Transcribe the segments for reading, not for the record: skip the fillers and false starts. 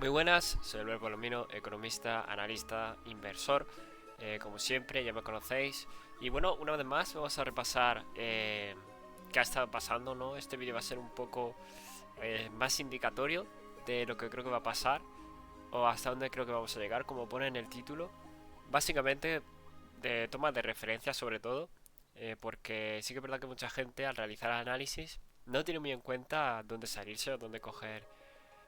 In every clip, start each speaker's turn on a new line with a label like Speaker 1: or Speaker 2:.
Speaker 1: Muy buenas, soy Albert Palomino, economista, analista, inversor. Como siempre, ya me conocéis. Y bueno, una vez más vamos a repasar qué ha estado pasando, ¿no? Este vídeo va a ser un poco más indicatorio de lo que creo que va a pasar o hasta dónde creo que vamos a llegar, como pone en el título. Básicamente, de toma de referencia sobre todo, porque sí que es verdad que mucha gente al realizar análisis no tiene muy en cuenta dónde salirse o dónde coger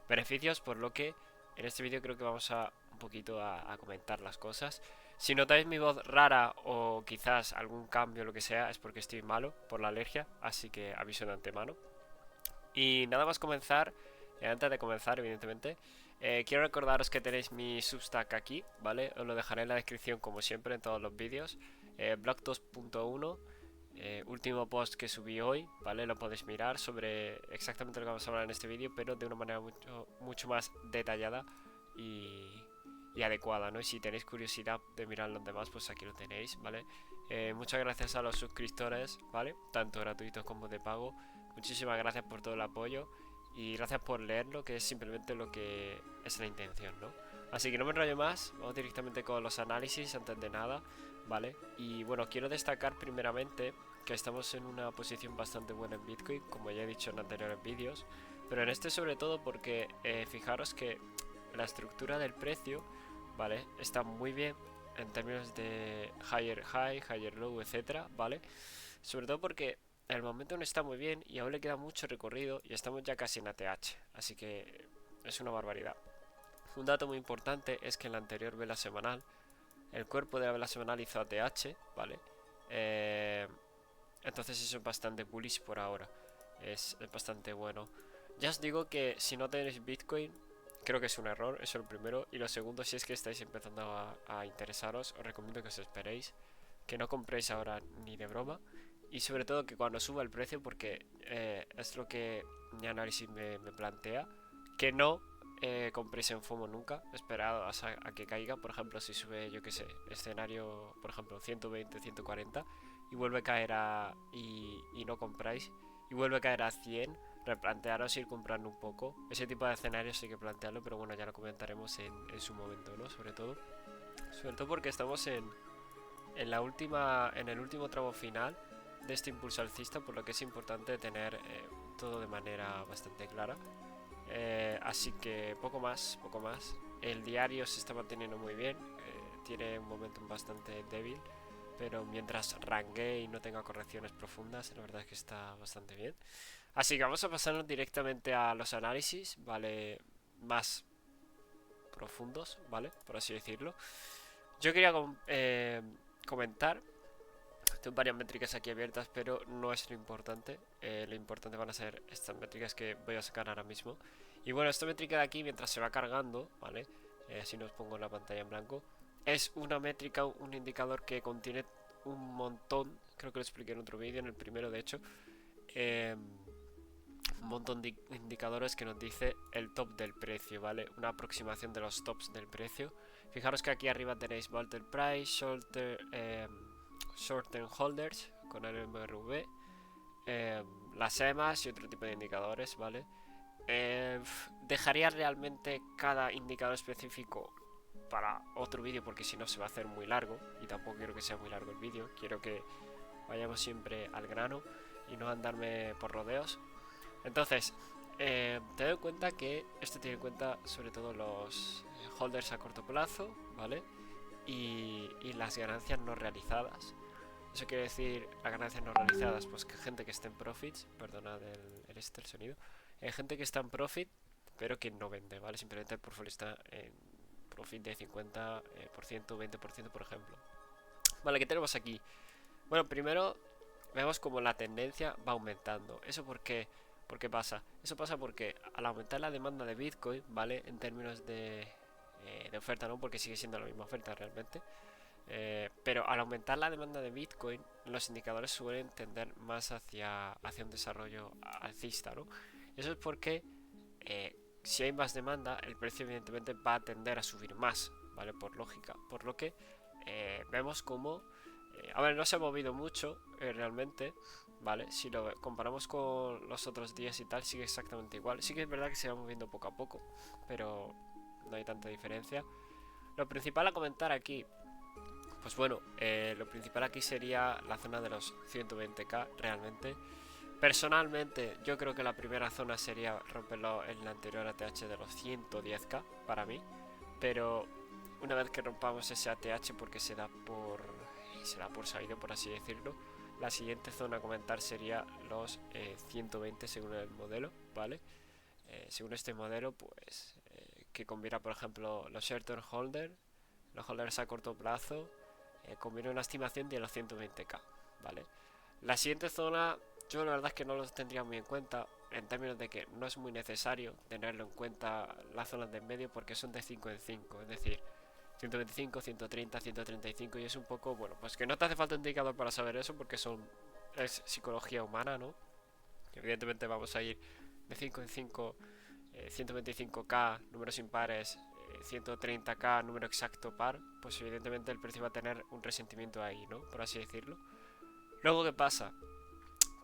Speaker 1: beneficios, por lo que en este vídeo creo que vamos a un poquito a comentar las cosas. Si notáis mi voz rara o quizás algún cambio o lo que sea, es porque estoy malo por la alergia, así que aviso de antemano. Y nada más comenzar, antes de comenzar evidentemente, quiero recordaros que tenéis mi Substack aquí, ¿vale? Os lo dejaré en la descripción como siempre en todos los vídeos. Blog 2.1, último post que subí hoy, ¿vale? Lo podéis mirar sobre exactamente lo que vamos a hablar en este vídeo, pero de una manera mucho más detallada y, y adecuada, ¿no? Y si tenéis curiosidad de mirar los demás, pues aquí lo tenéis, ¿vale? Muchas gracias a los suscriptores, ¿vale? Tanto gratuitos como de pago. Muchísimas gracias por todo el apoyo y gracias por leerlo, que es simplemente lo que es la intención, ¿no? Así que no me enrollo más, vamos directamente con los análisis antes de nada, ¿vale? Y bueno, quiero destacar primeramente que estamos en una posición bastante buena en Bitcoin, como ya he dicho en anteriores vídeos, pero en este sobre todo porque fijaros que la estructura del precio, ¿vale? Está muy bien en términos de higher high, higher low, etcétera, ¿vale? Sobre todo porque el momento no está muy bien y aún le queda mucho recorrido y estamos ya casi en ATH, así que es una barbaridad. Un dato muy importante es que en la anterior vela semanal, el cuerpo de la vela semanal hizo ATH, ¿vale? Eh, entonces eso es bastante bullish por ahora, es bastante bueno. Ya os digo que si no tenéis Bitcoin, creo que es un error, eso es lo primero. Y lo segundo, si es que estáis empezando a interesaros, os recomiendo que os esperéis, que no compréis ahora ni de broma. Y sobre todo que cuando suba el precio, porque es lo que mi análisis me plantea, que no compréis en FOMO nunca, esperad a que caiga. Por ejemplo, si sube, yo que sé, escenario, por ejemplo, 120, 140 y vuelve a caer y no compráis, y vuelve a caer a 100, replantearos ir comprando un poco. Ese tipo de escenarios hay que plantearlo, pero bueno, ya lo comentaremos en su momento, ¿no? Sobre todo porque estamos en el último tramo final de este impulso alcista, por lo que es importante tener todo de manera bastante clara. Así que poco más, poco más. El diario se está manteniendo muy bien, tiene un momentum bastante débil, pero mientras rangue y no tenga correcciones profundas, la verdad es que está bastante bien. Así que vamos a pasarnos directamente a los análisis, ¿vale? Más profundos, ¿vale? Por así decirlo. Yo quería comentar, tengo varias métricas aquí abiertas, pero no es lo importante. Lo importante van a ser estas métricas que voy a sacar ahora mismo. Y bueno, esta métrica de aquí, mientras se va cargando, ¿vale? Así nos pongo la pantalla en blanco. Es una métrica, un indicador que contiene un montón, creo que lo expliqué en otro vídeo, en el primero de hecho, eh, un montón de indicadores que nos dice el top del precio, ¿vale? Una aproximación de los tops del precio. Fijaros que aquí arriba tenéis Volatile Price, Short Term Holders con el MRV, las EMAs y otro tipo de indicadores, ¿vale? Dejaría realmente cada indicador específico para otro vídeo porque si no se va a hacer muy largo y tampoco quiero que sea muy largo el vídeo, quiero que vayamos siempre al grano y no andarme por rodeos. Entonces, te doy cuenta que esto tiene en cuenta sobre todo los holders a corto plazo, ¿vale? Y las ganancias no realizadas. Eso quiere decir las ganancias no realizadas, pues que gente que esté en profits, perdonad el sonido, gente que está en profit, pero que no vende, ¿vale? Simplemente el portfolio está en profit de 50%, 20%, por ejemplo. Vale, ¿qué tenemos aquí? Bueno, primero vemos como la tendencia va aumentando. ¿Eso por qué pasa? Eso pasa porque al aumentar la demanda de Bitcoin, ¿vale? En términos de oferta, ¿no? Porque sigue siendo la misma oferta realmente. Pero al aumentar la demanda de Bitcoin, los indicadores suelen tender más hacia un desarrollo alcista, ¿no? Eso es porque si hay más demanda, el precio evidentemente va a tender a subir más, ¿vale? Por lógica. Por lo que vemos como a ver, no se ha movido mucho realmente, ¿vale? Si lo comparamos con los otros días y tal, sigue exactamente igual. Sí que es verdad que se va moviendo poco a poco, pero no hay tanta diferencia. Lo principal a comentar aquí, pues bueno, lo principal aquí sería la zona de los 120k realmente. Personalmente, yo creo que la primera zona sería romperlo en la anterior ATH de los 110k para mí, pero una vez que rompamos ese ATH, porque se da por sabido, por así decirlo, la siguiente zona a comentar sería los 120 según el modelo, ¿vale? Según este modelo, pues que combina, por ejemplo, los short-term holders, los holders a corto plazo, combina una estimación de los 120k, ¿vale? La siguiente zona, yo la verdad es que no los tendría muy en cuenta, en términos de que no es muy necesario tenerlo en cuenta las zonas de en medio porque son de 5 en 5, es decir, 125, 130, 135 y es un poco, bueno, pues que no te hace falta indicador para saber eso porque es psicología humana, ¿no? Evidentemente vamos a ir de 5 en 5, 125k, números impares, 130k, número exacto par, pues evidentemente el precio va a tener un resentimiento ahí, ¿no? Por así decirlo. Luego, ¿qué pasa?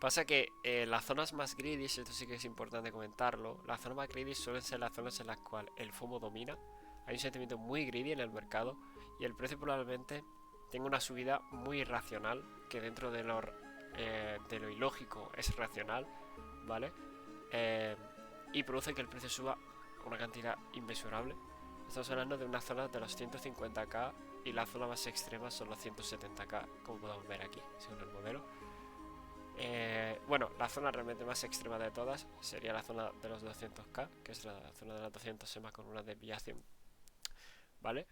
Speaker 1: Pasa que las zonas más greedy, esto sí que es importante comentarlo, las zonas más greedy suelen ser las zonas en las cuales el FOMO domina, hay un sentimiento muy greedy en el mercado y el precio probablemente tenga una subida muy irracional, que dentro de lo ilógico es racional, ¿vale? Eh, y produce que el precio suba una cantidad inmesurable. Estamos hablando de una zona de los 150k y la zona más extrema son los 170k, como podemos ver aquí, según el modelo. Bueno, la zona realmente más extrema de todas sería la zona de los 200k, que es la zona de los 200 sema con una desviación, ¿vale?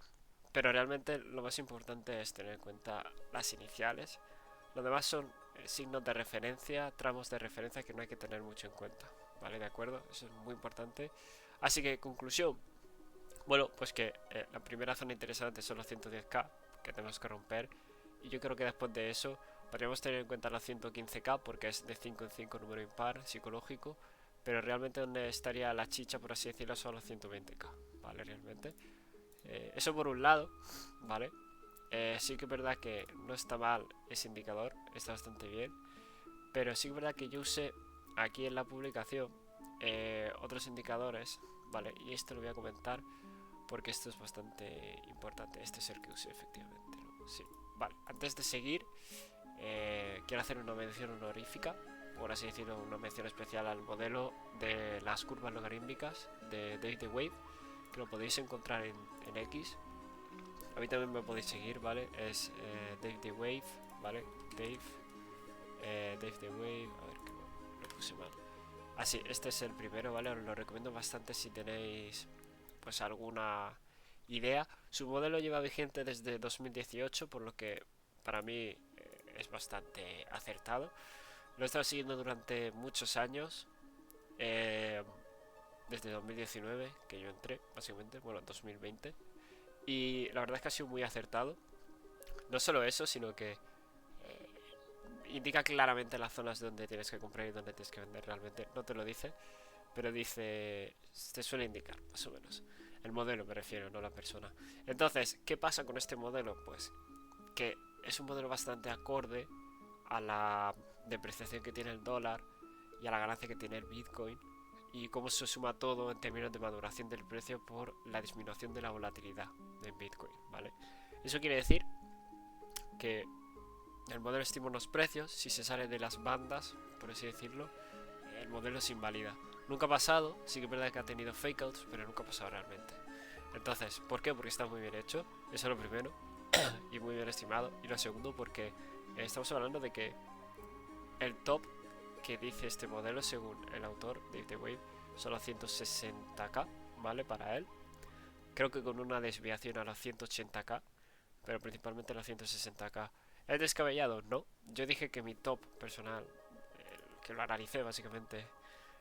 Speaker 1: Pero realmente lo más importante es tener en cuenta las iniciales. Lo demás son signos de referencia, tramos de referencia que no hay que tener mucho en cuenta, ¿vale? ¿De acuerdo? Eso es muy importante. Así que, conclusión. Bueno, pues que la primera zona interesante son los 110k que tenemos que romper. Y yo creo que después de eso podríamos tener en cuenta los 115k porque es de 5 en 5 número impar, psicológico. Pero realmente donde estaría la chicha, por así decirlo, son los 120k, ¿vale? Realmente. Eso por un lado, ¿vale? Sí que es verdad que no está mal ese indicador, está bastante bien. Pero sí que es verdad que yo usé aquí en la publicación otros indicadores, ¿vale? Y esto lo voy a comentar porque esto es bastante importante. Este es el que usé efectivamente, ¿no? Sí, vale. Antes de seguir, quiero hacer una mención honorífica, por así decirlo, una mención especial al modelo de las curvas logarítmicas de Dave the Wave, que lo podéis encontrar en X. A mí también me podéis seguir, ¿vale? Es Dave the Wave, ¿vale? Dave the Wave, a ver que lo puse mal. Así, este es el primero, ¿vale? Os lo recomiendo bastante si tenéis pues alguna idea. Su modelo lleva vigente desde 2018, por lo que para mí es bastante acertado. Lo he estado siguiendo durante muchos años, desde 2019, que yo entré, básicamente, bueno, 2020. Y la verdad es que ha sido muy acertado. No solo eso, sino que indica claramente las zonas donde tienes que comprar y donde tienes que vender. Realmente no te lo dice, pero dice, te suele indicar, más o menos. El modelo me refiero, no la persona. Entonces, ¿qué pasa con este modelo? Pues que es un modelo bastante acorde a la depreciación que tiene el dólar y a la ganancia que tiene el Bitcoin y cómo se suma todo en términos de maduración del precio por la disminución de la volatilidad del Bitcoin, ¿vale? Eso quiere decir que el modelo estima unos precios, si se sale de las bandas, por así decirlo, el modelo se invalida. Nunca ha pasado, sí que es verdad que ha tenido fake outs, pero nunca ha pasado realmente. Entonces, ¿por qué? Porque está muy bien hecho, eso es lo primero, y muy bien estimado. Y lo segundo, porque estamos hablando de que el top que dice este modelo, según el autor, Dave the Wave, son los 160k, ¿vale? Para él. Creo que con una desviación a los 180k, pero principalmente a los 160k. ¿Es descabellado? No. Yo dije que mi top personal, el que lo analicé básicamente,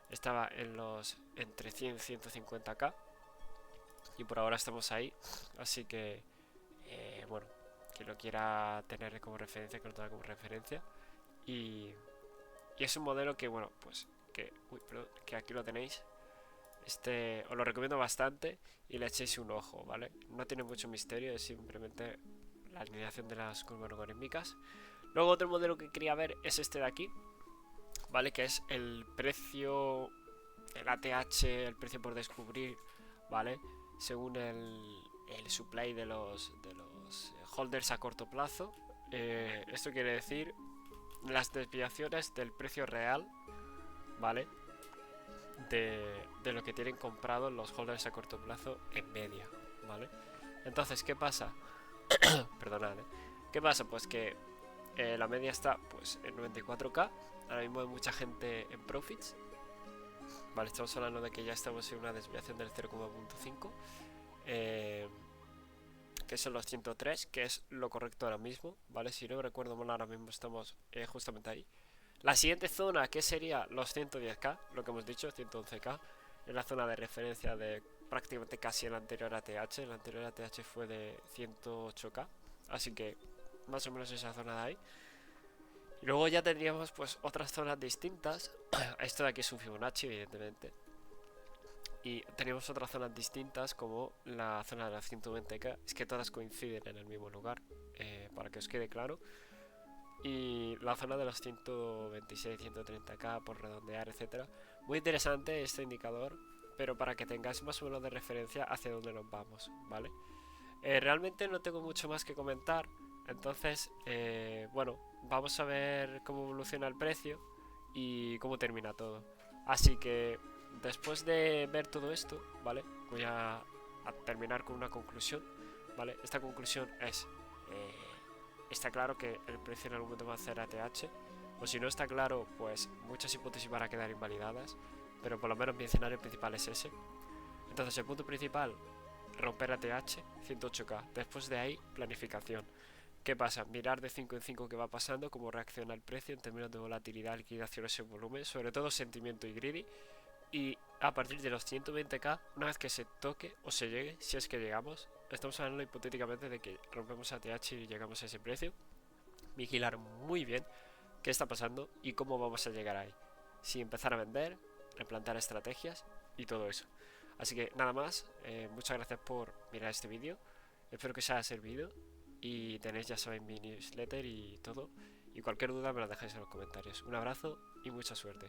Speaker 1: estaba en los entre 100 y 150k. Y por ahora estamos ahí. Así que, bueno, quien lo quiera tener como referencia, que lo tenga como referencia. Y es un modelo que, bueno, pues que aquí lo tenéis. Este os lo recomiendo bastante y le echéis un ojo, ¿vale? No tiene mucho misterio, es simplemente la alineación de las curvas logarítmicas. Luego otro modelo que quería ver es este de aquí, ¿vale? Que es el precio, el ATH, el precio por descubrir ¿vale? Según el supply de los holders a corto plazo. Esto quiere decir las desviaciones del precio real, ¿vale? De lo que tienen comprado los holders a corto plazo en media, ¿vale? Entonces, ¿qué pasa? Perdonad, ¿eh? ¿Qué pasa? Pues que la media está pues en 94k. Ahora mismo hay mucha gente en profits. Vale, estamos hablando de que ya estamos en una desviación del 0,5. Que son los 103, que es lo correcto ahora mismo. Vale, si no recuerdo mal, ahora mismo estamos justamente ahí. La siguiente zona, que sería los 110k, lo que hemos dicho, 111k, es la zona de referencia de prácticamente casi el anterior ATH. El anterior ATH fue de 108k, así que más o menos esa zona de ahí. Y luego ya tendríamos pues otras zonas distintas. Esto de aquí es un Fibonacci, evidentemente. Y tenemos otras zonas distintas como la zona de las 120k. Es que todas coinciden en el mismo lugar, para que os quede claro. Y la zona de los 126, 130k por redondear, etcétera. Muy interesante este indicador, pero para que tengáis más o menos de referencia hacia dónde nos vamos, ¿vale? Realmente no tengo mucho más que comentar. Entonces, bueno, vamos a ver cómo evoluciona el precio y cómo termina todo. Así que después de ver todo esto, ¿vale? Voy a terminar con una conclusión, ¿vale? Esta conclusión es, eh, está claro que el precio en algún momento va a hacer ATH, o si no está claro, pues muchas hipótesis van a quedar invalidadas, pero por lo menos mi escenario principal es ese. Entonces el punto principal, romper ATH, 108k. Después de ahí, planificación. ¿Qué pasa? Mirar de 5 en 5 qué va pasando, cómo reacciona el precio en términos de volatilidad, liquidaciones en volumen, sobre todo sentimiento y greedy. Y a partir de los 120k, una vez que se toque o se llegue, si es que llegamos, estamos hablando hipotéticamente de que rompemos ATH y llegamos a ese precio, vigilar muy bien qué está pasando y cómo vamos a llegar ahí. Si empezar a vender, replantear estrategias y todo eso. Así que nada más, muchas gracias por mirar este vídeo, espero que os haya servido y tenéis ya saben mi newsletter y todo. Y cualquier duda me la dejáis en los comentarios. Un abrazo y mucha suerte.